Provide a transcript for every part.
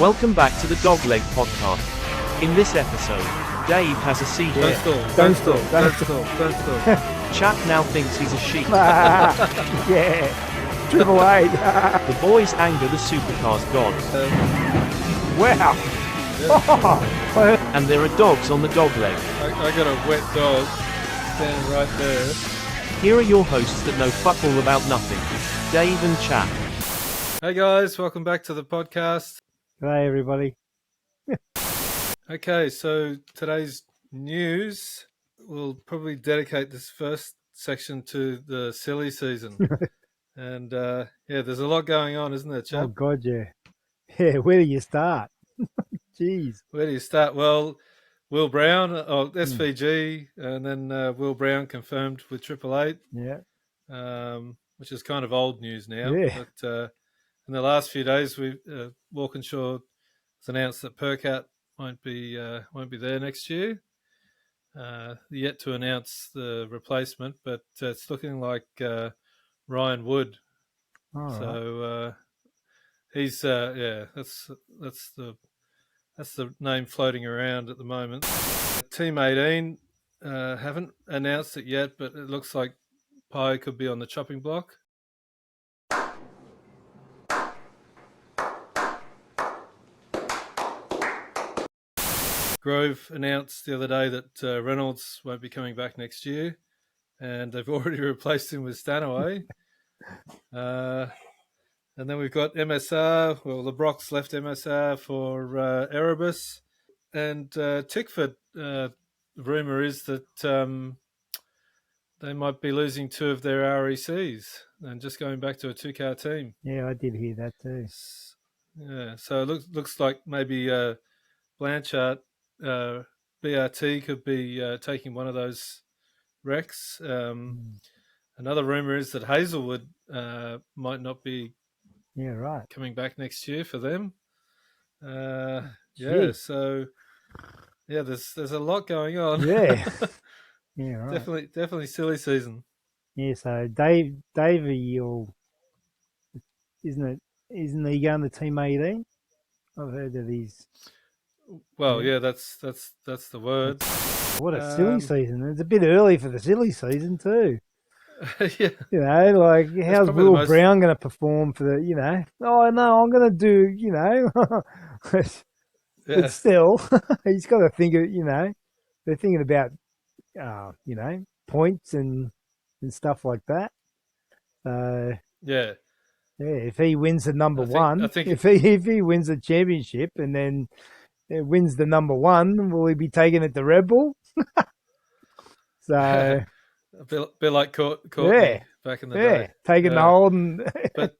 Welcome back to the Dogleg Podcast. In this episode, Dave has a seat. Don't stall. Chap now thinks he's a sheep. Yeah. Triple A. The boys anger the supercars gods. Wow. And there are dogs on the dogleg. I got a wet dog standing right there. Here are your hosts that know fuck all about nothing, Dave and Chap. Hey guys, welcome back to the podcast. Hey everybody. Okay, so today's news, we'll probably dedicate this first section to the silly season. And yeah, there's a lot going on, isn't there, Chap? Oh God, yeah. Yeah, where do you start? Jeez. Where do you start? Well, Will Brown, SVG, and then Will Brown confirmed with Triple Eight. Yeah. Which is kind of old news now. Yeah. But in the last few days, Walkinshaw has announced that Percat won't be there next year. Yet to announce the replacement, but it's looking like Ryan Wood. All right. So he's that's the name floating around at the moment. Team 18 haven't announced it yet, but it looks like Pi could be on the chopping block. Grove announced the other day that Reynolds won't be coming back next year, and they've already replaced him with Stanaway. And then we've got MSR. Well, the Brocs left MSR for Erebus, and Tickford. The rumour is that they might be losing two of their RECs and just going back to a two-car team. Yeah, I did hear that too. Yeah, so it looks like maybe Blanchard, BRT could be taking one of those wrecks. Another rumour is that Hazelwood might not be coming back next year for them. So yeah, there's a lot going on. Yeah. Yeah, right. Definitely silly season. Yeah, so Davey, isn't he going to Team 18? I've heard that he's. Well, yeah, that's the word. What a silly season! It's a bit early for the silly season too. Yeah. You know, like how's Will Brown going to perform for the? You know, oh no, I'm going to do. You know, but still, he's got to think of. You know, they're thinking about. You know, points and stuff like that. Yeah. If he wins the number one, if he wins the championship and then wins the number one, will he be taking it to Red Bull? So a bit like Courtney back in the day. Taking the hold and. But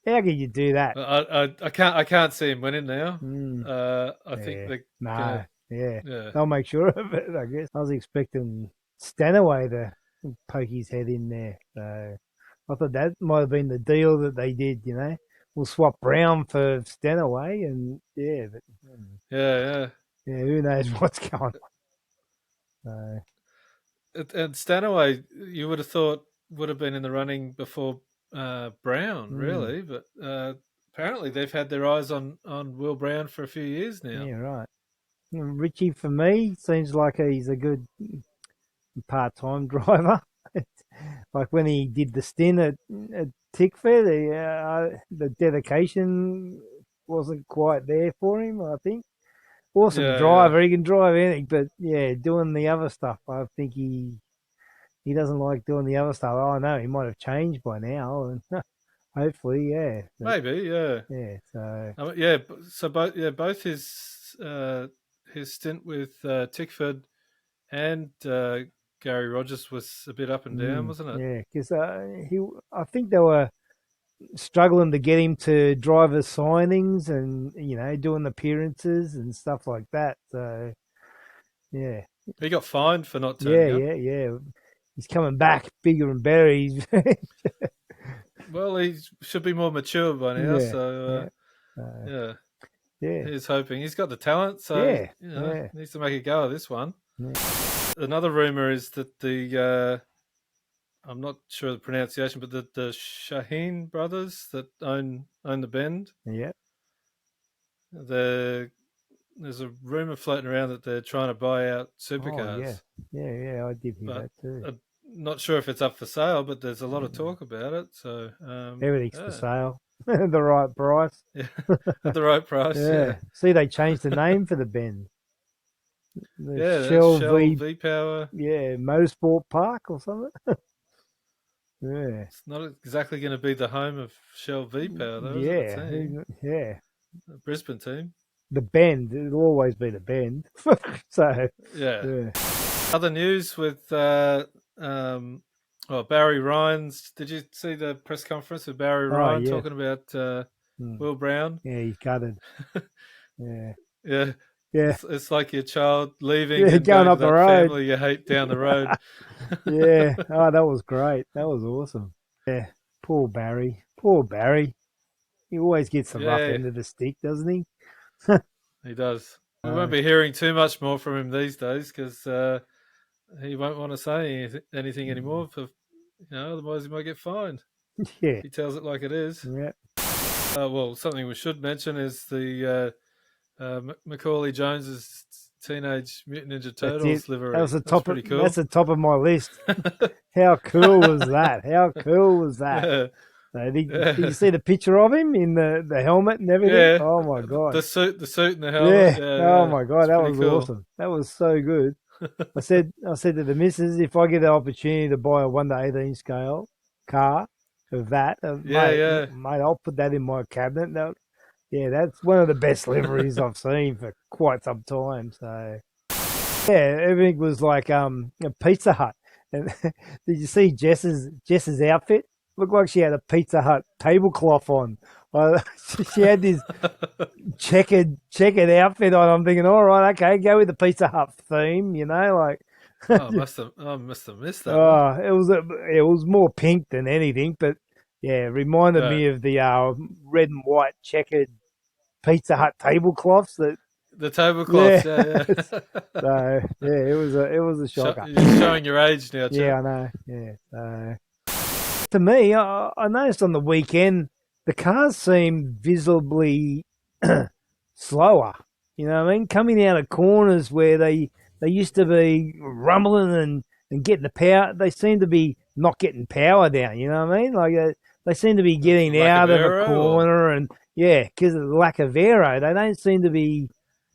how can you do that? I can't see him winning now. I think they'll make sure of it. I guess I was expecting Stanaway to poke his head in there. So I thought that might have been the deal that they did. You know, we'll swap Brown for Stanaway, and who knows what's going on. And Stanaway, you would have thought would have been in the running before Brown, really, but apparently they've had their eyes on Will Brown for a few years now. Yeah, right. Richie, for me, seems like he's a good part-time driver. Like when he did the stint at Tickford, the dedication wasn't quite there for him, I think. Awesome driver, he can drive anything, but doing the other stuff, I think he doesn't like doing the other stuff. Oh no, he might have changed by now, and hopefully, maybe, So both his stint with Tickford and Gary Rogers was a bit up and down, wasn't it? Yeah, because I think they were struggling to get him to driver signings and doing appearances and stuff like that. So he got fined for not turning up. Yeah. He's coming back bigger and better. Well, he should be more mature by now. He's hoping. He's got the talent, so needs to make a go of this one. Yeah. Another rumor is that the I'm not sure the pronunciation, but the Shaheen brothers that own the Bend. Yeah. there's a rumor floating around that they're trying to buy out Supercars. Yeah, I did hear But that too. I'm not sure if it's up for sale, but there's a lot of talk about it. So Everything's for sale. The right price. Yeah, at the right price. Yeah. See, they changed the name for the Bend. The Yeah, Shell Shell V. V-Power. Yeah, Motorsport Park or something. Yeah. It's not exactly going to be the home of Shell V-Power, though, is it? The team? Yeah. The Brisbane team. The Bend. It'll always be the Bend. So, yeah. Other news with Barry Ryan's. Did you see the press conference with Barry Ryan talking about Will Brown? Yeah, he's gutted. Yeah. Yeah. Yeah. It's like your child leaving and going up to the that road. family you hate down the road. Yeah. Oh, that was great. That was awesome. Yeah. Poor Barry. Poor Barry. He always gets the rough end of the stick, doesn't he? He does. We won't be hearing too much more from him these days because he won't want to say anything anymore. Otherwise he might get fined. Yeah. If he tells it like it is. Yeah. Well, something we should mention is the Macaulay Jones's Teenage Mutant Ninja Turtles livery. That was pretty cool. That's the top of my list. How cool was that? How cool was that? Yeah. Did you see the picture of him in the helmet and everything? Yeah. Oh my god. The suit and the helmet. Yeah. Oh my god, that was cool. awesome. That was so good. I said to the missus, if I get the opportunity to buy a 1:18 scale car of that, mate, I'll put that in my cabinet. That's one of the best liveries I've seen for quite some time. So, yeah, everything was like a Pizza Hut. And did you see Jess's outfit? Looked like she had a Pizza Hut tablecloth on. She had this checkered outfit on. I'm thinking, all right, okay, go with the Pizza Hut theme, like. I must have missed that. It was more pink than anything, but yeah, it reminded me of the red and white checkered Pizza Hut tablecloths. The tablecloths, yeah. So it was a shocker. You're showing your age now, Chip. Yeah, I know. Yeah. To me, I noticed on the weekend the cars seem visibly slower. You know what I mean? Coming out of corners where they used to be rumbling and getting the power, they seem to be not getting power down. You know what I mean? Like they seem to be getting out of a corner, and because of the lack of aero, they don't seem to be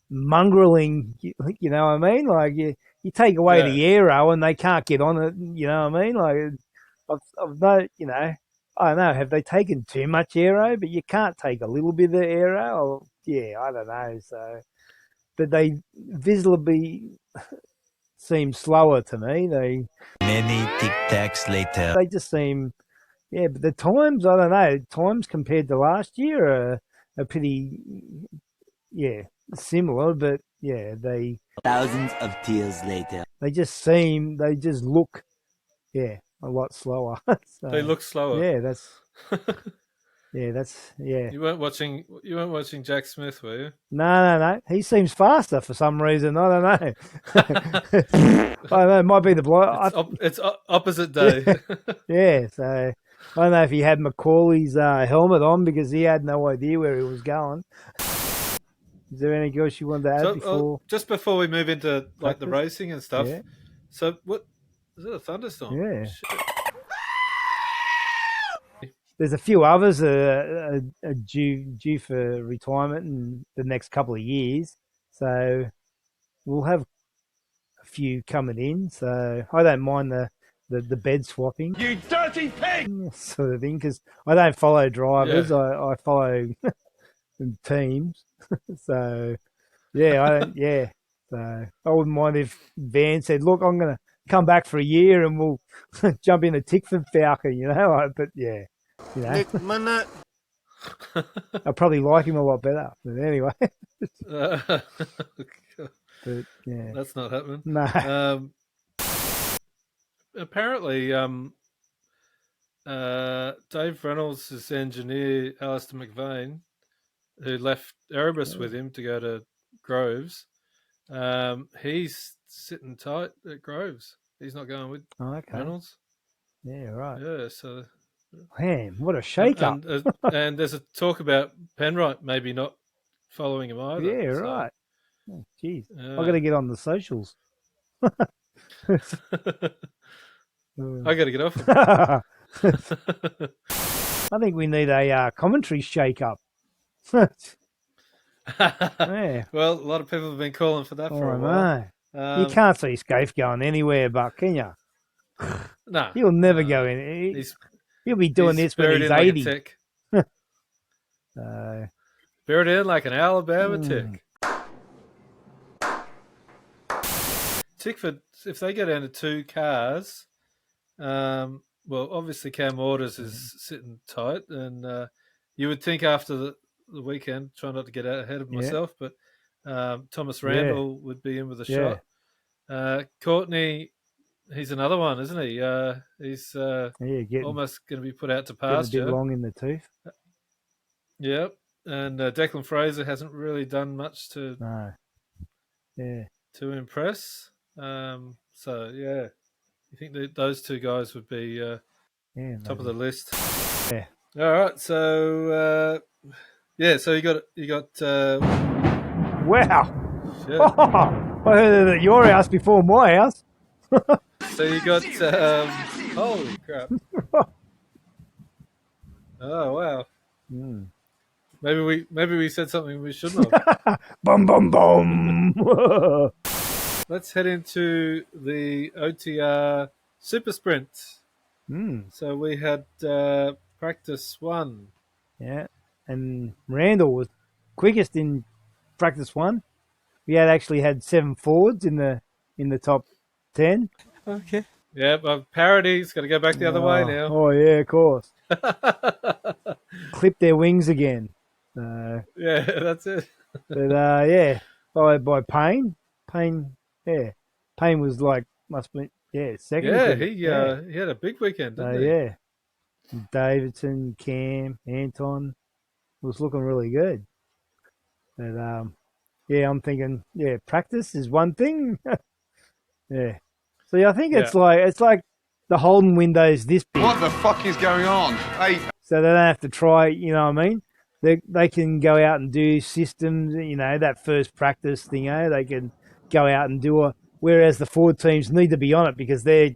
mongrelling. You know what I mean? Like you take away the aero and they can't get on it. You know what I mean? Like I've no, I don't know. Have they taken too much aero? But you can't take a little bit of aero. I don't know. So, but they visibly seem slower to me. Many Tic Tacs later. They just seem, but the times, I don't know. Times compared to last year are pretty, similar. But they Thousands of tears later. they just look, a lot slower. So, they look slower. Yeah, that's. You weren't watching Jack Smith, were you? No. He seems faster for some reason. I don't know. I don't know. It might be the bloke. It's opposite day. Yeah. So I don't know if he had Macaulay's helmet on because he had no idea where he was going. Is there anything else you wanted to add before? Just before we move into the racing and stuff. Yeah. So what is it? A thunderstorm? Yeah. There's a few others are due for retirement in the next couple of years, so we'll have a few coming in. So I don't mind the bed swapping. You dirty pig! Sort of thing, because I don't follow drivers. I follow teams. So So I wouldn't mind if Van said, "Look, I'm going to come back for a year and we'll jump in a Tickford Falcon," But I probably like him a lot better. But anyway. But yeah. That's not happening. No. Apparently, Dave Reynolds' engineer, Alistair McVeigh, who left Erebus with him to go to Groves, he's sitting tight at Groves. He's not going with Reynolds. Yeah, right. Yeah, so... Man, what a shake-up. And there's a talk about Penrite maybe not following him either. Yeah, so, right. Oh, jeez. yeah. I got to get on the socials. I got to get off him. I think we need a commentary shake-up. Yeah. Well, a lot of people have been calling for that for a while. You can't see Scaife going anywhere, but can you? No. He'll never go in. He'll be doing this when buried he's in like 80. a tick. So, Buried in like an Alabama tick. Tickford, if they go down to 2 cars, well, obviously Cam Waters is sitting tight, and you would think after the weekend, try not to get out ahead of myself, but Thomas Randall would be in with a shot. Courtney, he's another one, isn't he? He's almost going to be put out to pasture. Getting a bit long in the tooth. Yep. And Declan Fraser hasn't really done much to impress. So, yeah, you think that those 2 guys would be top of the list. Yeah. All right. So, so you got Wow. shit. I heard it at your house before my house. So you got holy crap. Oh, wow. Maybe we said something we shouldn't have. Bum, bum, bum. Let's head into the OTR Supersprint. So we had practice 1. Yeah, and Randall was quickest in practice 1. We actually had 7 Fords in the top 10. Okay. Yeah, but Parody's got to go back the other way now. Oh yeah, of course. Clip their wings again. Yeah, that's it. But by Payne, Payne was must be second. Yeah, he had a big weekend, didn't he? Yeah, Davidson, Cam, Anton was looking really good. But I'm thinking, practice is one thing. Yeah. So I think it's like the Holden window's this big. What the fuck is going on? Hey. So they don't have to try, you know what I mean? They can go out and do systems, that first practice thing, they can go out and do whereas the Ford teams need to be on it because their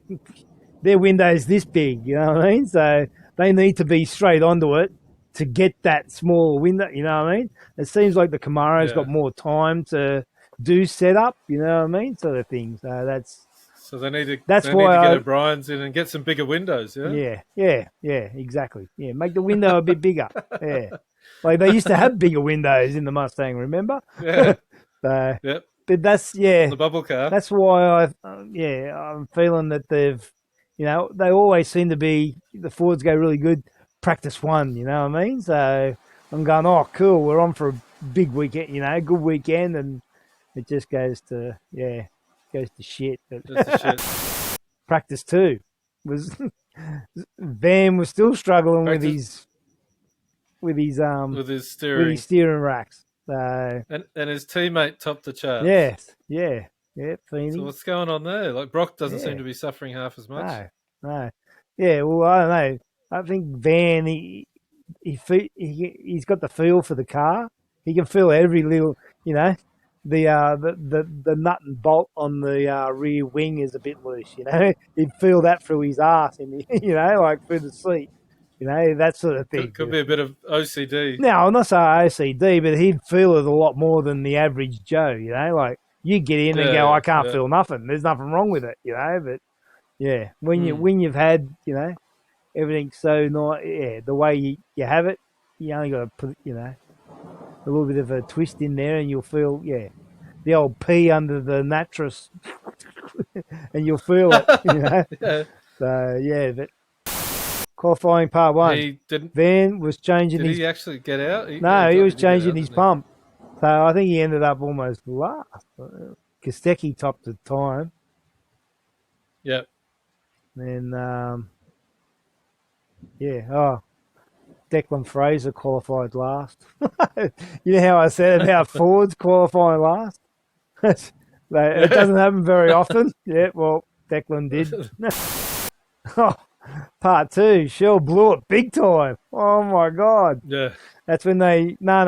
window's this big, you know what I mean? So they need to be straight onto it to get that small window, you know what I mean? It seems like the Camaro's got more time to do setup, you know what I mean? Sort of thing. So they need to get O'Brien's in and get some bigger windows, yeah? Yeah, exactly. Yeah, make the window a bit bigger. Yeah. Like they used to have bigger windows in the Mustang, remember? Yeah. Yep. But that's, the bubble car. That's why I'm feeling that they've, they always seem to be, the Fords go really good practice 1, you know what I mean? So I'm going, oh, cool, we're on for a big weekend, good weekend, and it just goes to shit. Practice 2 was Van was still struggling with his steering racks. So and his teammate topped the charts. Yes, yeah, Feeney. So what's going on there? Like Brock doesn't seem to be suffering half as much. No. Yeah, well, I don't know. I think Van he's got the feel for the car. He can feel every little, the nut and bolt on the rear wing is a bit loose. He'd feel that through his arse, and like through the seat. That sort of thing. Could be a bit of OCD. No, I'm not saying OCD, but he'd feel it a lot more than the average Joe, like you get in and go, I can't feel nothing. There's nothing wrong with it, but when you've had, everything so nice, the way you have it, you only got to put, a little bit of a twist in there and you'll feel, the old pee under the mattress and you'll feel it, So, but qualifying part 1. Van was changing Did he actually get out? He was changing his pump. So I think he ended up almost last. Kostecki topped the time. Yep. And, Declan Fraser qualified last. You know how I said about Fords qualifying last? It doesn't happen very often. Yeah, well, Declan did. Part 2, Shell blew it big time. Oh my God. Yeah. That's when they, no.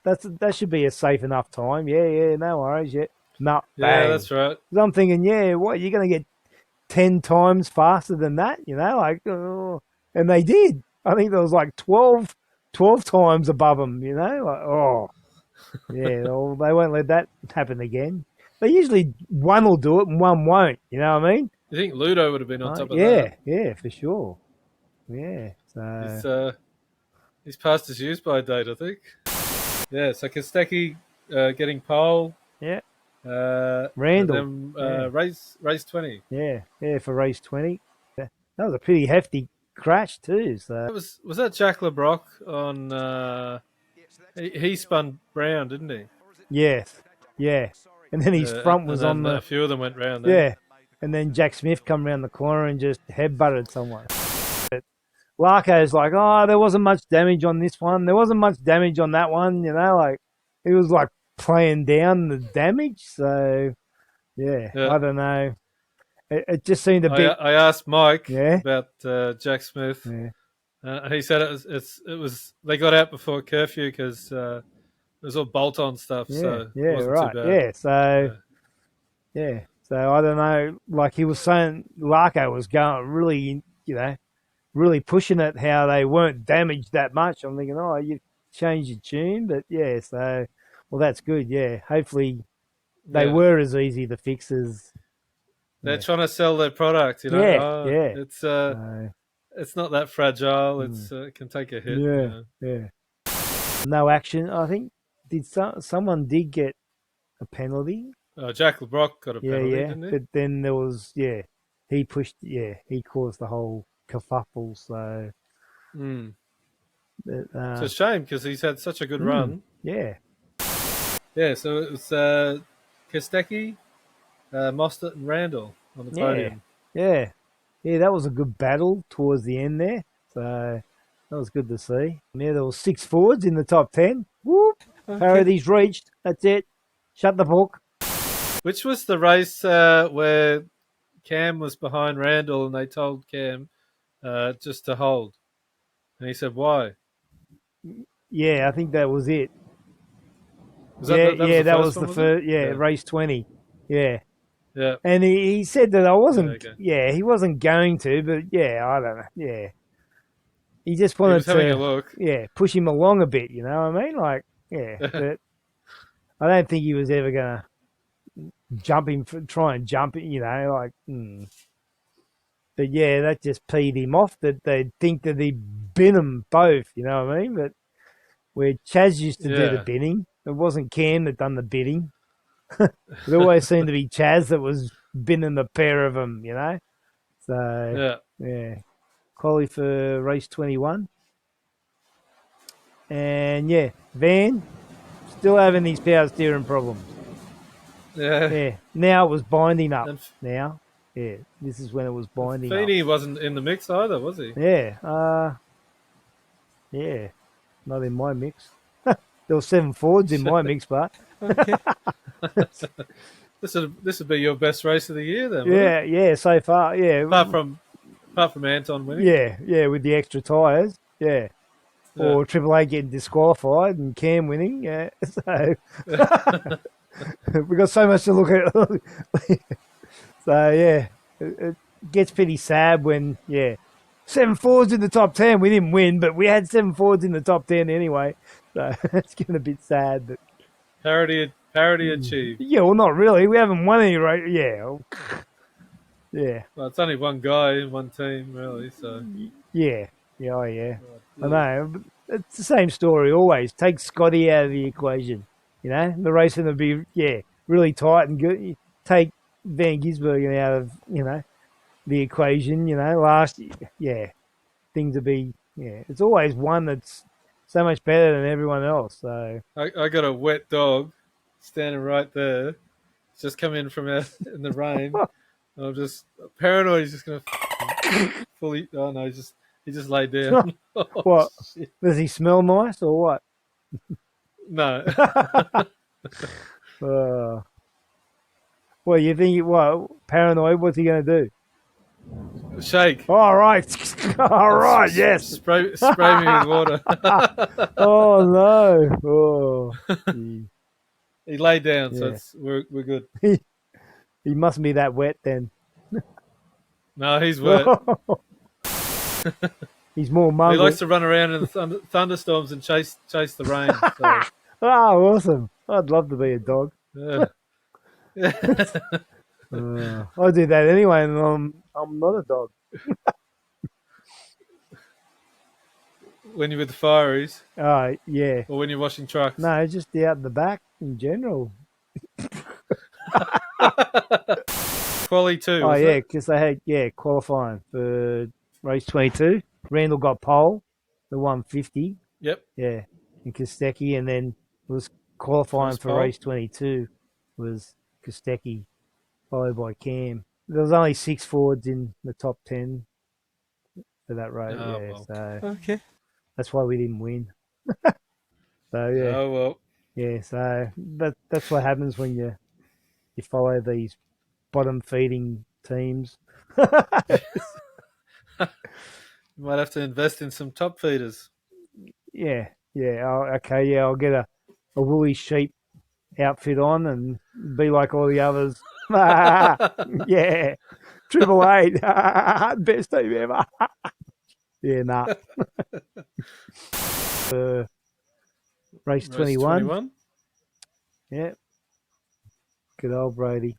That should be a safe enough time. Yeah, no worries. Yeah. No, Yeah, bang. that's right. 'Cause I'm thinking, yeah, what, you're going to get 10 times faster than that, like, oh. And they did. I think there was like 12 times above them, like, oh, yeah, well, they won't let that happen again. They usually one will do it and one won't, you know what I mean? You think Ludo would have been on top of Yeah, that? yeah, for sure. Yeah, so, He's past his use by date, I think. Yeah, so Kostecki getting pole. yeah, Randall. Randall. And then race 20. Yeah, for race 20. That was a pretty hefty crash too, so. Was that Jack LeBrock on... he spun brown, didn't he? Yes, yeah. And then his front was on the... A few of them went round. Yeah, and then Jack Smith come around the corner and just headbutted someone. But Larko's like, oh, there wasn't much damage on this one. There wasn't much damage on that one, like, he was like playing down the damage, so, yeah. I don't know. It just seemed a bit... I asked Mike Yeah? about Jack Smith. Yeah. He said it was they got out before curfew because it was all bolt-on stuff. So Yeah, it wasn't right. too bad. Yeah, so... Yeah, so I don't know. Like he was saying, Larko was going really, really pushing it how they weren't damaged that much. I'm thinking, oh, you changed your tune, but yeah, so well, that's good. Yeah, hopefully they were as easy to fix as they're trying to sell their product. Yeah. It's not that fragile. It can take a hit. Yeah. No action. I think someone did get a penalty. Jack LeBrock got a penalty, didn't he? But then there was, he pushed, he caused the whole kerfuffle, so... It's a shame because he's had such a good run. Yeah. Yeah, so it was Kostecki, Mostert and Randall on the podium. Yeah, that was a good battle towards the end there, so that was good to see. Yeah, there was 6 Fords in the top 10. Whoop! Parady's reached. That's it. Shut the book. Which was the race where Cam was behind Randall and they told Cam just to hold. And he said, why? Yeah, I think that was it. That was the first. Yeah, race 20. Yeah. Yeah. And he said that I wasn't. Yeah, he wasn't going to, but I don't know. Yeah. He just wanted having a look. Yeah, push him along a bit. You know what I mean? Like, but I don't think he was ever gonna try and jump it. Like. But yeah, that just peed him off that they'd think that he'd bin them both. You know what I mean? But where Chaz used to do the binning, it wasn't Cam that done the bidding. It always seemed to be Chaz that was binning the pair of them, So, yeah. Quali for race 21. And, Van, still having these power steering problems. Yeah. Now it was binding up. Now. Yeah, this is when it was binding up. Feeney wasn't in the mix either, was he? Yeah. Yeah. Not in my mix. There were 7 Fords in my mix, but... Okay. This would be your best race of the year then. Yeah, so far, yeah. Apart from Anton winning. Yeah, with the extra tyres. Yeah. Or Triple A getting disqualified and Cam winning. Yeah. So we've got so much to look at. So yeah, it gets pretty sad when 7 Fords in the top 10. We didn't win, but we had 7 Fords in the top 10 anyway. So it's getting a bit sad, but parity achieved. Yeah, well, not really. We haven't won any race. Yeah. Well, it's only one guy in one team, really. So yeah. I know. It's the same story always. Take Scotty out of the equation. The racing will be really tight and good. Take Van Gisbergen out of the equation. Last year, things would be It's always one that's so much better than everyone else. So I got a wet dog standing right there. He's just come in from out in the rain. I'm just paranoid. He's just gonna fully. Oh no, he just laid down. What? Shit. Does he smell nice or what? No. Well, you think, paranoid, what's he going to do? shake. All right. All right. Yes. Spray me with water. Oh no. Oh. Gee. He lay down, so Yeah. we're good. He mustn't be that wet then. No, he's wet. He's more He mongrel. likes to run around in the thunderstorms and chase the rain. So, Oh, awesome. I'd love to be a dog. yeah. I do that anyway, and I'm not a dog. When you're with the fireys, Oh, yeah. or when you're washing trucks. No, just out the back in general. Quali 2. Oh, was yeah, it? because they had, qualifying for race 22. Randall got pole, the 150. Yep. Yeah, in Kostecki, and then was qualifying First for pole. race 22 was Kostecki, followed by Cam. There was only 6 Fords in the top 10 for that race. Oh, yeah, well. so Okay. that's why we didn't win. So yeah, Oh well. yeah. So that's what happens when you follow these bottom feeding teams. You might have to invest in some top feeders. Yeah. Okay. Yeah, I'll get a woolly sheep outfit on and be like all the others. Yeah, 888, best team ever. Yeah, nah. Race 21. 21. Yeah. Good old Brody.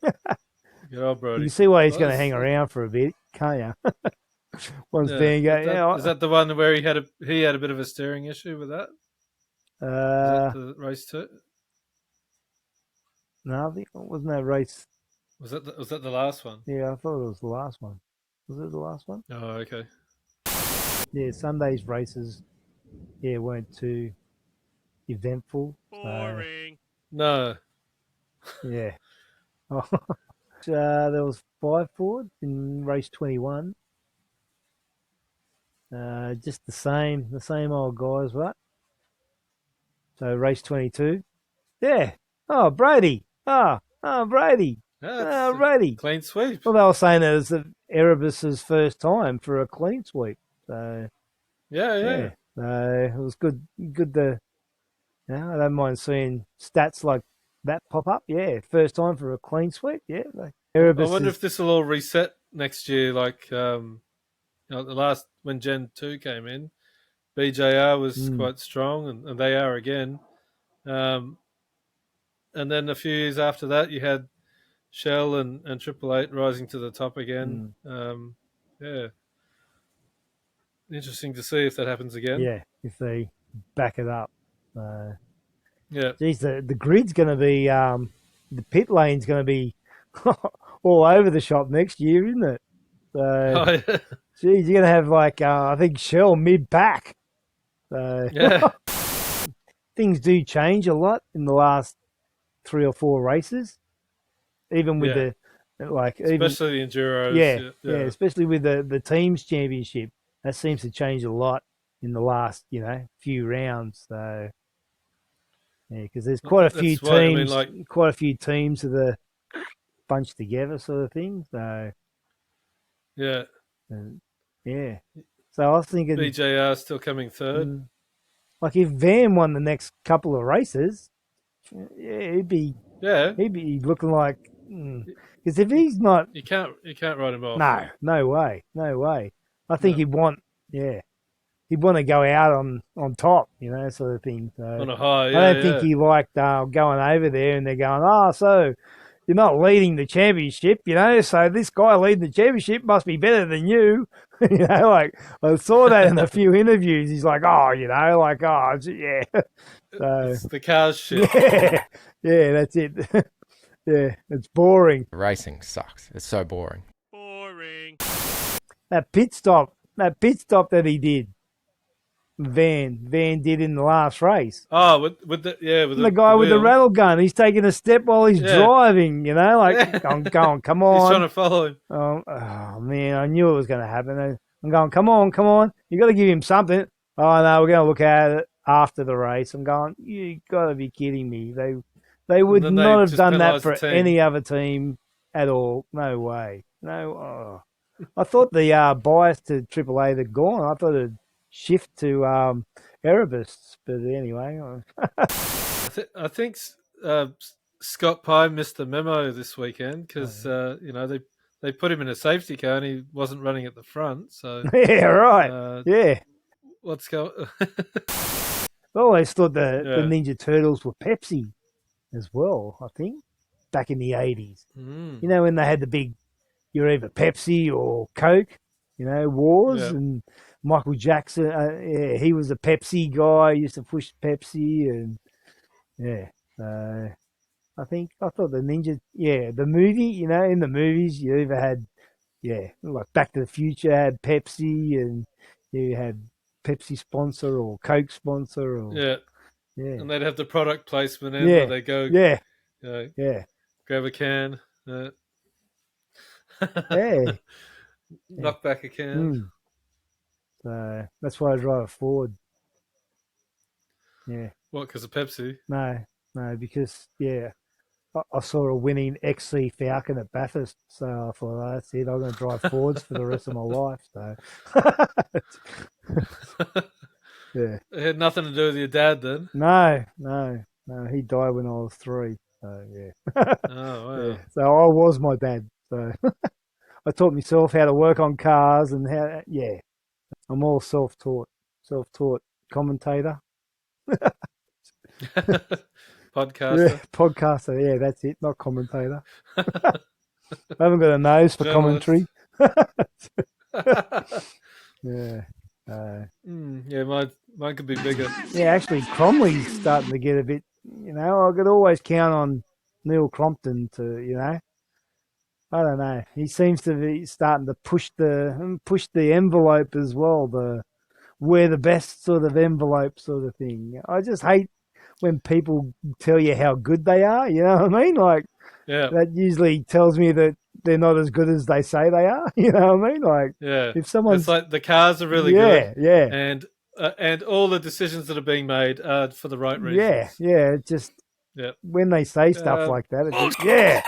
Good old You Brody. can see why he's going to Nice. hang around for a bit, can't you? Once Yeah. Van go, Is that the one where he had a bit of a steering issue with that? Is that the race 2? No, I think wasn't that race. Was that the last one? Yeah, I thought it was the last one. Was it the last one? Oh, okay. Yeah, Sunday's races, weren't too eventful. Boring. No. So, yeah. There was 5 Fords in race 21. Just the same old guys, right? So race 22. Yeah. Oh, Brady. Oh, Brady. Yeah, it's Brady. a clean sweep. Well, they were saying it was Erebus's first time for a clean sweep. So Yeah. it was good to. I don't mind seeing stats like that pop up. Yeah, first time for a clean sweep. Yeah, Erebus. I wonder if this will all reset next year. Like, the last when Gen 2 came in, BJR was quite strong, and they are again. And then a few years after that, you had Shell and 888 rising to the top again. Yeah. Interesting to see if that happens again. Yeah, if they back it up. Yeah. Geez, the grid's going to be the pit lane's going to be all over the shop next year, isn't it? So, Oh, yeah. geez, you're going to have like I think Shell mid pack. So Yeah. things do change a lot in the last 3 or 4 races, even with the Especially the Enduros. yeah, especially with the teams championship. That seems to change a lot in the last few rounds. So yeah, because there's quite a few That's why, I mean, teams, like- quite a few teams that are bunched together, sort of thing. So Yeah. yeah. So I was thinking, BJR still coming third. like if Van won the next couple of races, yeah, he'd be looking like because if he's not, You can't write him off. no way. I think he'd want to go out on top, sort of thing. So On a high. I don't think he liked going over there and they're going, so you're not leading the championship, so this guy leading the championship must be better than you. Like I saw that in a few interviews. He's like, yeah. So, It's the cars shit. yeah, that's it. Yeah, it's boring. Racing sucks. It's so boring. Boring. That pit stop that he did, Van did in the last race. Oh, with the guy with the wheel. rattle gun, he's taking a step while he's driving, like, I'm going, come on. He's trying to follow him. Oh, man, I knew it was going to happen. I'm going, come on. You got to give him something. Oh, no, we're going to look at it after the race. I'm going, you got to be kidding me. They would not have done that for any other team at all. No way. No. I thought the bias to Triple A had gone. I thought it'd shift to Erebus, but anyway. I think Scott Pye missed the memo this weekend because they put him in a safety car and he wasn't running at the front. So Yeah, right. Yeah. what's going? I always thought the Ninja Turtles were Pepsi as well. I think back in the 80s. Mm. You know, when they had the big, you're either Pepsi or Coke, wars. Yeah. And Michael Jackson, he was a Pepsi guy, used to push Pepsi. And I thought the Ninja, the movie, in the movies, you either had, like Back to the Future had Pepsi and you had Pepsi sponsor or Coke sponsor. Or, Yeah. And they'd have the product placement in where they go. Yeah. Grab a can. Knock back a can. So that's why I drive a Ford. Yeah. What, because of Pepsi? No, because, I saw a winning XC Falcon at Bathurst, so I thought, oh, that's it. I'm going to drive Fords for the rest of my life. So, yeah. It had nothing to do with your dad then? No. He died when I was 3. So, yeah. Oh, wow. Yeah. So I was my dad. So I taught myself how to work on cars and how, I'm all self-taught commentator. Podcaster. Yeah, podcaster, yeah, that's it, not commentator. I haven't got a nose for commentary. Yeah. Mine could be bigger. Yeah, actually, Cromley's starting to get a bit, I could always count on Neil Crompton to, I don't know. He seems to be starting to push the envelope as well, we're the best sort of envelope sort of thing. I just hate when people tell you how good they are, you know what I mean? Like, that usually tells me that they're not as good as they say they are, you know what I mean? Like, if someone's... It's like the cars are really good. Yeah. And all the decisions that are being made are for the right reasons. Yeah. It just, when they say stuff like that, it's just,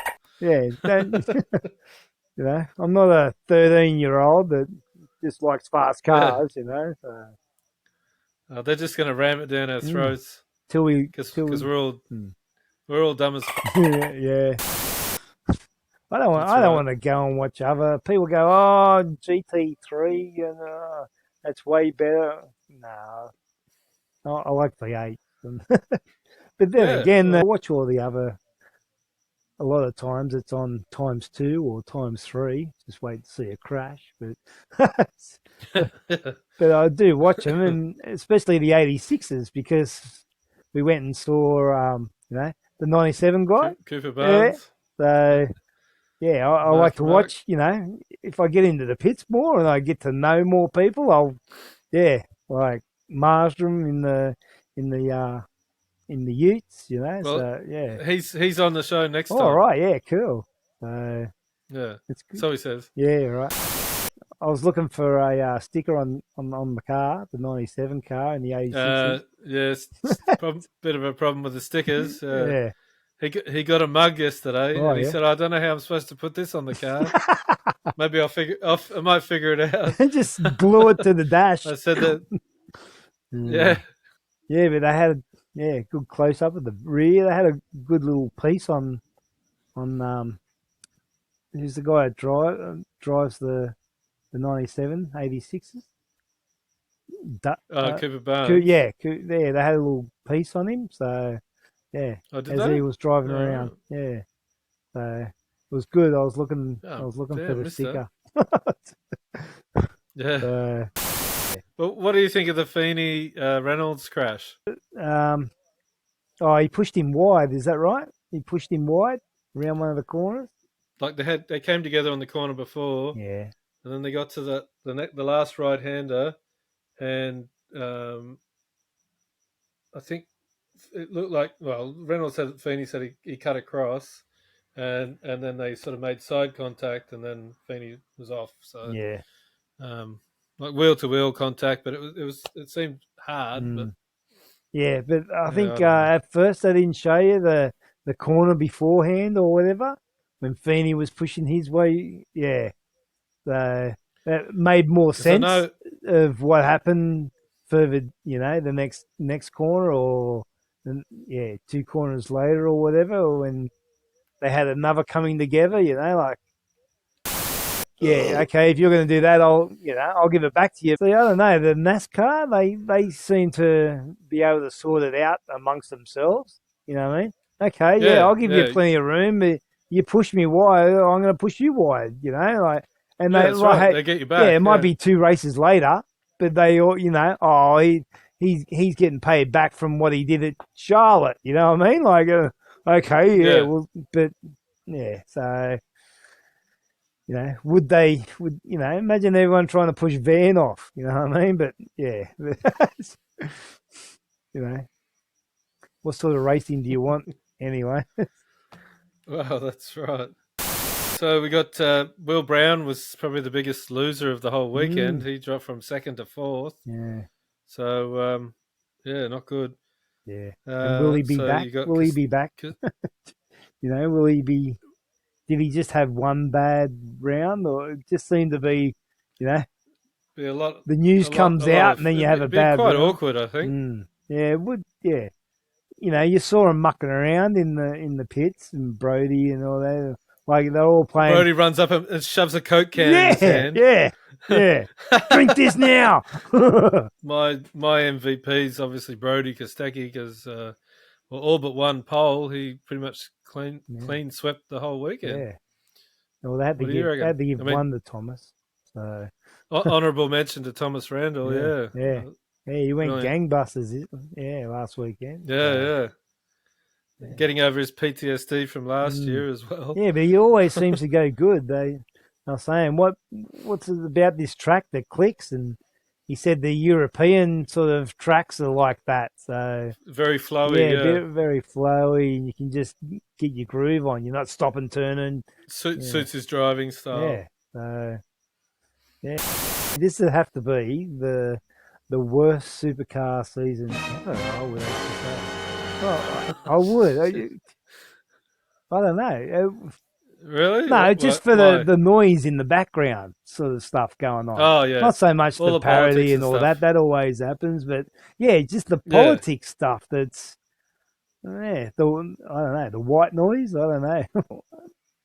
I'm not a 13-year-old that just likes fast cars, So. They're just going to ram it down our throats. Because we're all dumb as. Yeah. I don't want to go and watch other people go. Oh, GT3 and that's way better. No, I like V8. But then again, I watch all the other. A lot of times it's on ×2 or ×3. Just wait to see a crash, but I do watch them, and especially the 86s because. We went and saw, the 97 guy. Cooper Barnes. So, I like to watch, if I get into the pits more and I get to know more people, I'll, like Marsden in the Utes, Well, so, He's on the show next time. All right, cool. It's good. So he says. Yeah, right. I was looking for a sticker on the car, the 97 car and the 86. Yes, bit of a problem with the stickers. He got a mug yesterday, and he said, "I don't know how I'm supposed to put this on the car. Maybe I might figure it out." And just glue it to the dash. I said that. Yeah, but they had a good close up of the rear. They had a good little piece on who's the guy that drives the 97 86s. Cooper Barnes. They had a little piece on him, so he was driving around. Yeah, so it was good. I was looking for the sticker. But what do you think of the Feeney Reynolds crash? He pushed him wide. Is that right? He pushed him wide around one of the corners. Like they came together on the corner before. Yeah. And then they got to the last right-hander, and I think it looked like, Reynolds said, Feeney said he cut across, and then they sort of made side contact, and then Feeney was off. So like wheel-to-wheel contact, but it seemed hard. But but I think at first they didn't show you the corner beforehand or whatever when Feeney was pushing his way. Yeah. So that made more 'Cause I sense know- of what happened further, the next corner or, 2 corners later or whatever, when they had another coming together, like, yeah, okay, if you're going to do that, I'll give it back to you. So I don't know, the NASCAR, they seem to be able to sort it out amongst themselves. You know what I mean? Okay, yeah, I'll give you plenty of room, but you push me wide, I'm going to push you wide. Like, and Yeah, they that's like, right. They get you back. Yeah, it might be 2 races later, but they all, he's getting paid back from what he did at Charlotte. You know what I mean? Like, okay, Yeah. well, but yeah, so. Imagine everyone trying to push Van off, you know what I mean? But, yeah, what sort of racing do you want anyway? Well, that's right. So we got Will Brown was probably the biggest loser of the whole weekend. He dropped from 2nd to 4th. Yeah, So, not good. yeah. And will he be back? Will he be back? Will he be... Did he just have one bad round, or it just seemed to be, Be a lot. the news comes out and then you have a bad quite round? awkward, I think. Yeah, it would. Yeah, you saw him mucking around in the pits, and Brody and all that. Like, they're all playing. Brody runs up and shoves a Coke can in his hand. Yeah. Drink this now. My MVP's obviously Brody Kostecki because all but one pole, he pretty much clean swept the whole weekend. Yeah. Well, they had to give one to Thomas. So honourable mention to Thomas Randall. Yeah, he went gangbusters. Last weekend. Yeah. Getting over his PTSD from last year as well. Yeah, but he always seems to go good. They are saying what's it about this track that clicks, and he said the European sort of tracks are like that. So very flowy. Yeah. Very flowy. You can just get your groove on. You're not stopping, turning. Suits his driving style. Yeah. So this would have to be the worst supercar season ever, I would have to say. Well, I would. I don't know. Really? No, just for the noise in the background sort of stuff going on. Oh, yeah. Not so much all the parody and all stuff. that. That always happens. But, yeah, just the politics stuff that's... Yeah, I don't know. The white noise? I don't know.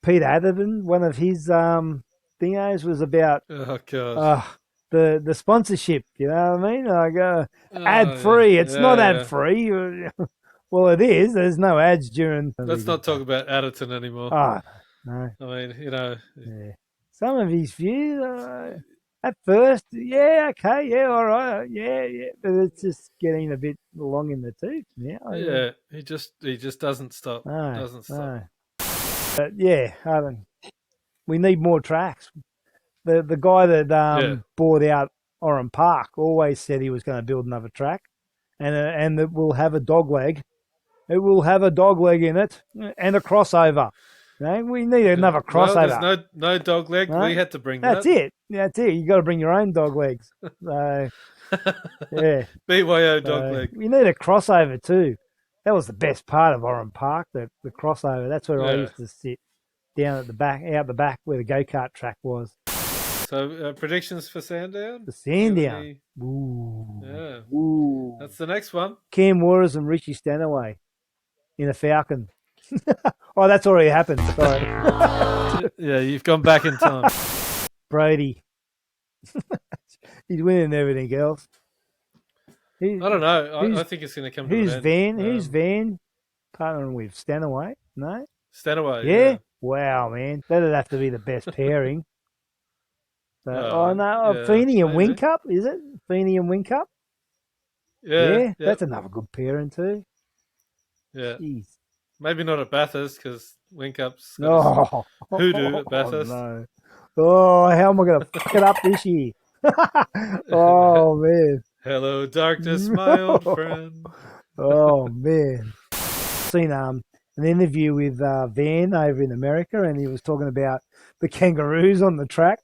Pete Atherton, one of his thingos was about... Oh, gosh. The sponsorship, you know what I mean? Like, ad-free. It's not ad-free. Well, it is. There's no ads during... Let's not talk about Atherton anymore. Oh, no. I mean, Yeah. Some of his views, at first, all right, but it's just getting a bit long in the tooth now. Yeah, he just doesn't stop. No. But yeah, we need more tracks. The guy that bought out Oran Park always said he was going to build another track, and it will have a dog leg. It will have a dog leg in it and a crossover. We need another crossover. Well, there's no dog leg. No? We had to bring that. That's it. You got to bring your own dog legs. So, yeah. BYO dog leg. We need a crossover too. That was the best part of Oran Park, the crossover. That's where I used to sit down at the back, out the back where the go-kart track was. So predictions for Sandown? The Sandown. Ooh. Yeah. Ooh. That's the next one. Cam Waters and Richie Stanaway in a Falcon. Oh, that's already happened. Sorry. Yeah, you've gone back in time. Brady. He's winning everything else. I don't know. I think it's going to come to Who's an end. Van? Who's Van partnering with? Stanaway? No? Stanaway. Yeah? Wow, man. That'd have to be the best pairing. So, Feeney and Whincup, is it? Feeney and Whincup? Yeah. That's another good pairing too. Yeah. Jeez. Maybe not at Bathurst because Whincup's got hoodoo at Bathurst. No. Oh, how am I going to fuck it up this year? Oh, man. Hello, darkness, my old friend. Oh, man. Seen an interview with Van over in America, and he was talking about the kangaroos on the track.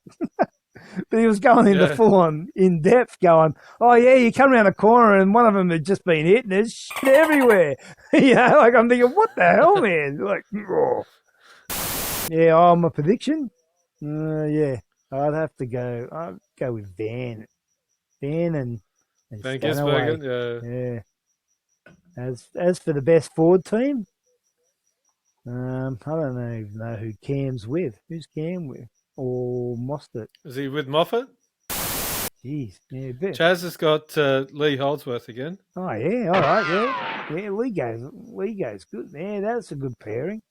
But he was going into full-on in-depth going, oh, yeah, you come around the corner and one of them had just been hit and there's shit everywhere. Like I'm thinking, what the hell, man? Like, oh. Yeah, my prediction? Yeah. I'd have to go. I'd go with Van and Van Stanaway. Gisbergen, Yeah. As for the best forward team, I don't even know who Cam's with. Who's Cam with? Or Mostert? Is he with Moffat? Jeez, yeah, a bit. Chaz has got Lee Holdsworth again. Oh yeah, all right, yeah. Lee goes good. Yeah, that's a good pairing.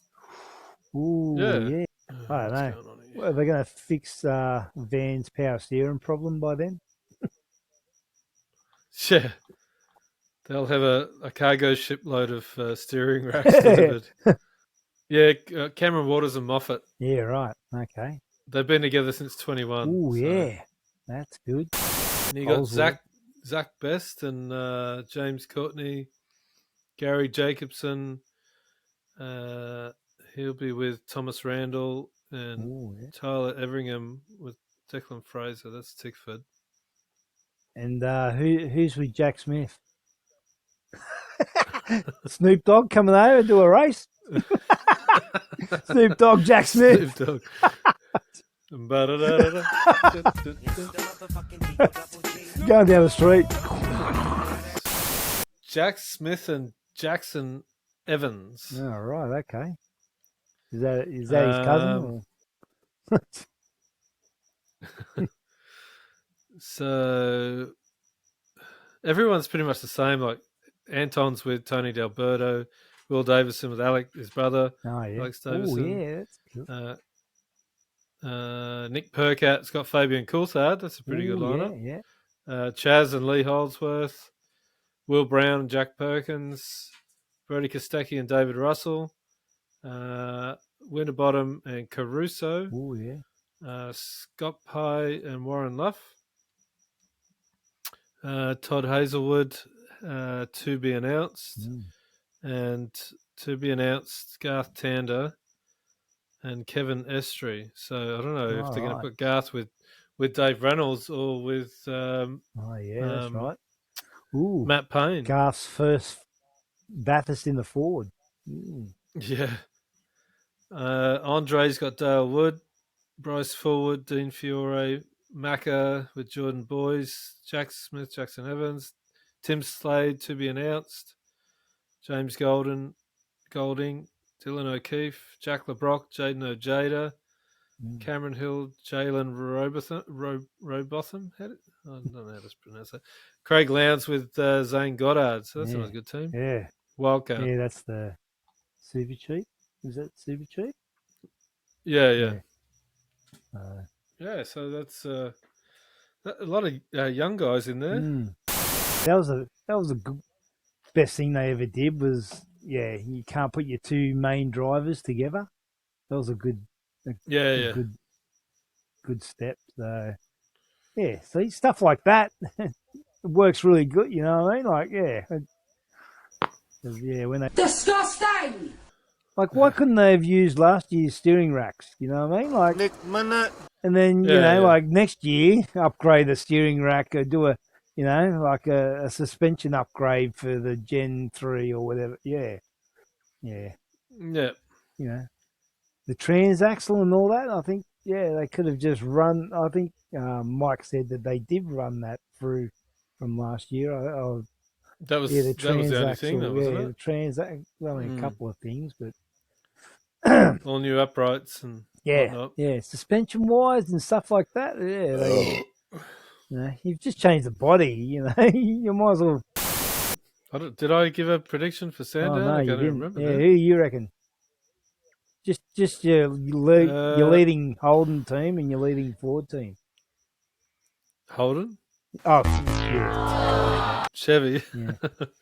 Ooh, yeah. I don't know. Well, are they going to fix Van's power steering problem by then? Yeah. They'll have a cargo shipload of steering racks delivered. Yeah, Cameron Waters and Moffat. Yeah, right. Okay. They've been together since 21. Oh, yeah. That's good. And you got Zach Best and James Courtney, Gary Jacobson. He'll be with Thomas Randall and Tyler Everingham with Declan Fraser. That's Tickford. And who's with Jack Smith? Snoop Dogg coming over to do a race? Snoop Dogg, Jack Smith. Snoop Dogg. Going down the street. Jack Smith and Jackson Evans. Oh, right, okay. Is that his cousin? Or? So everyone's pretty much the same. Like Anton's with Tony D'Alberto, Will Davison with Alec, his brother. Oh, yeah. Alex Davison. Oh, yeah, that's good. Nick Percat's got Fabian Coulthard. That's a pretty good lineup. Yeah. Chaz and Lee Holdsworth, Will Brown and Jack Perkins, Brody Kostecki and David Russell, Winterbottom and Caruso. Oh, yeah. Scott Pye and Warren Luff. Todd Hazelwood, to be announced. And to be announced, Garth Tander and Kevin Estrie. So I don't know if they're going to put Garth with Dave Reynolds or with that's right. Ooh, Matt Payne. Garth's first Bathurst in the forward. Yeah. Andre's got Dale Wood, Bryce Forward, Dean Fiore, Macca with Jordan Boys, Jack Smith, Jackson Evans, Tim Slade to be announced, James Golding, Dylan O'Keefe, Jack LeBrock, Jaden Ojeda, Cameron Hill, Jalen Robotham. I don't know how to pronounce that. Craig Lowndes with Zane Goddard. So that's a good team. Yeah. Wildcard. Yeah, that's the Super Chief. Is that Super Chief? Yeah. Yeah, so that's a lot of young guys in there. That was a good best thing they ever did was you can't put your two main drivers together. That was a good good step. So see stuff like that it works really good. You know what I mean? Like when they disgusting. Like, why couldn't they have used last year's steering racks? You know what I mean? Like, and then like next year, upgrade the steering rack or do a suspension upgrade for the Gen 3 or whatever. Yeah. You know, the transaxle and all that. I think they could have just run. I think Mike said that they did run that through from last year. That was the only thing, though, wasn't it? The transaxle, only a couple of things, but. All new uprights and whatnot. Suspension wise and stuff like that. You've just changed the body. You might as well. Did I give a prediction for Sandown? No, I you can't didn't. remember. Yeah, who you reckon? Just your leading Holden team and your leading Ford team. Holden? Oh, yeah. Chevy. Yeah.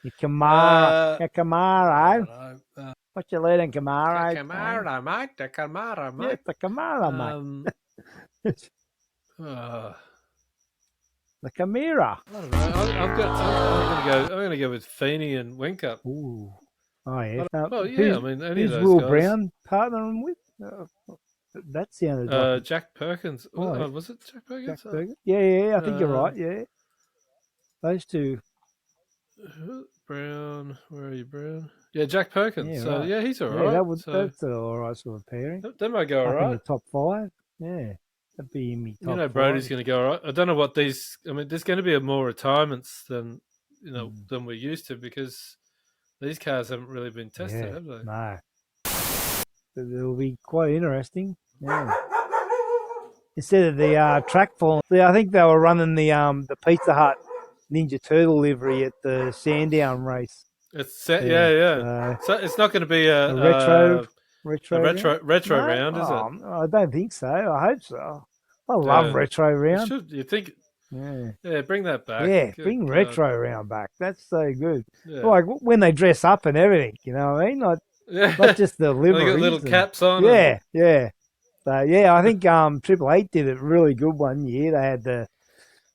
Your Camaro. Your Camaro. What's your leading Camaro? The Camaro, mate. The Camaro, mate. Yeah, the Camaro, mate. The Camira. I don't know. I'm gonna go with Feeney and Whincup. Ooh. Oh yeah. I mean, any of those Will guys. Brown partnering with? That sounded like Jack Perkins. Was it Jack Perkins? Jack Perkins? Yeah. I think you're right. Yeah. Those two. Brown. Where are you, Brown? Yeah, Jack Perkins. Yeah, so right. he's all right. That's an all right sort of pairing. They might go all Up right. in the top 5. Yeah. That'd be in me top You know, Brody's five. going to go all right. I don't know what these. I mean, there's going to be more retirements than than we're used to because these cars haven't really been tested, have they? No. It'll be quite interesting. Yeah. Instead of the track fall, I think they were running the Pizza Hut Ninja Turtle livery at the Sandown race. It's set, yeah. So it's not going to be a retro round, is it? I don't think so. I hope so. I love retro round. You think? Yeah, bring that back. Yeah, Good bring God. retro round back. That's so good. Yeah. Like when they dress up and everything, you know what I mean? Not just the livery. They got little caps on. Yeah. So yeah, I think Triple Eight did a really good one year. They had the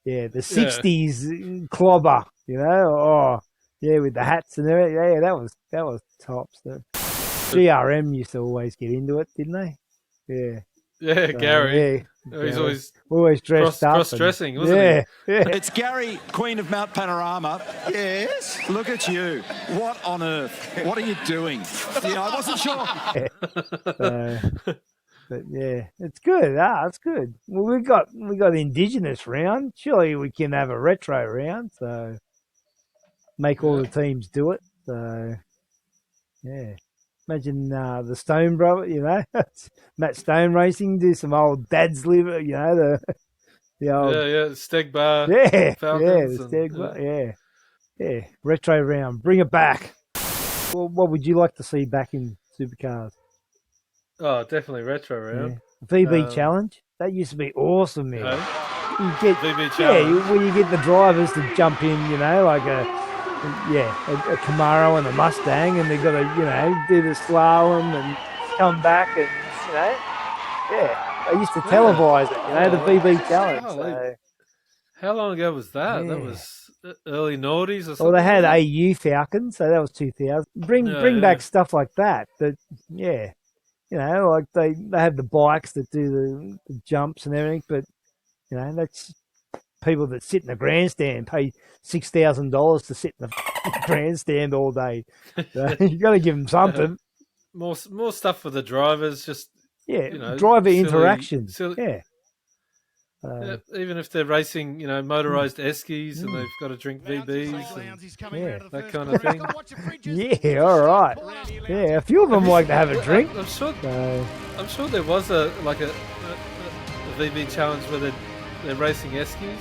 60s clobber, you know. Oh yeah, with the hats and everything. Yeah, that was tops. So, GRM used to always get into it, didn't they? Yeah. Yeah, so, Gary. Yeah, he's always dressed up. Cross-dressing, wasn't he? Yeah. It's Gary, Queen of Mount Panorama. Yes? Look at you. What on earth? What are you doing? Yeah, I wasn't sure. But yeah, it's good. It's good. Well, we got Indigenous round. Surely we can have a retro round. So make all the teams do it. So yeah. Imagine the Stone brother, you know, Matt Stone Racing, do some old dad's liver, you know, the old Steg Bar, Falcons the Steg Bar, yeah, retro round, bring it back. Well, what would you like to see back in Supercars? Oh, definitely retro round. Yeah. VB Challenge, that used to be awesome, man. You get VB Challenge, where you get the drivers to jump in, you know, like a Camaro and a Mustang, and they've got to, do the slalom and come back, and they used to televise it, the VB Challenge. So. How long ago was that? That was early noughties or something. Well, they had AU Falcons, so that was 2000. Bring back stuff like that. But like they have the bikes that do the jumps and everything, but that's people that sit in the grandstand pay $6,000 to sit in the grandstand all day. So you got to give them something. More stuff for the drivers, just driver interaction. Even if they're racing, motorized eskies and they've got to drink VBs and that kind of thing. Yeah, all right. Yeah, a few of them like to have a drink. I'm sure there was a VB challenge where they're racing eskies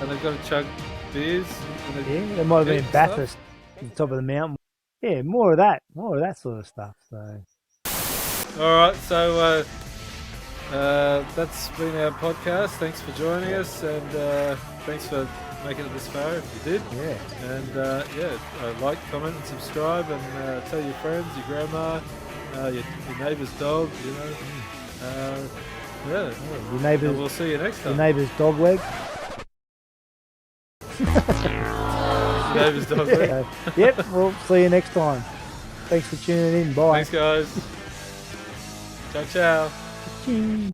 and they've got to chug beers. They might have been Bathurst at the top of the mountain. Yeah, more of that sort of stuff. So. All right, so that's been our podcast. Thanks for joining us, and thanks for making it this far if you did. Yeah. And like, comment, and subscribe, and tell your friends, your grandma, your neighbour's dog. Your neighbour's. And we'll see you next time. Your neighbour's dog leg. Neighbour's dog leg. Yep. We'll see you next time. Thanks for tuning in. Bye. Thanks, guys. Ciao, ciao. Ching.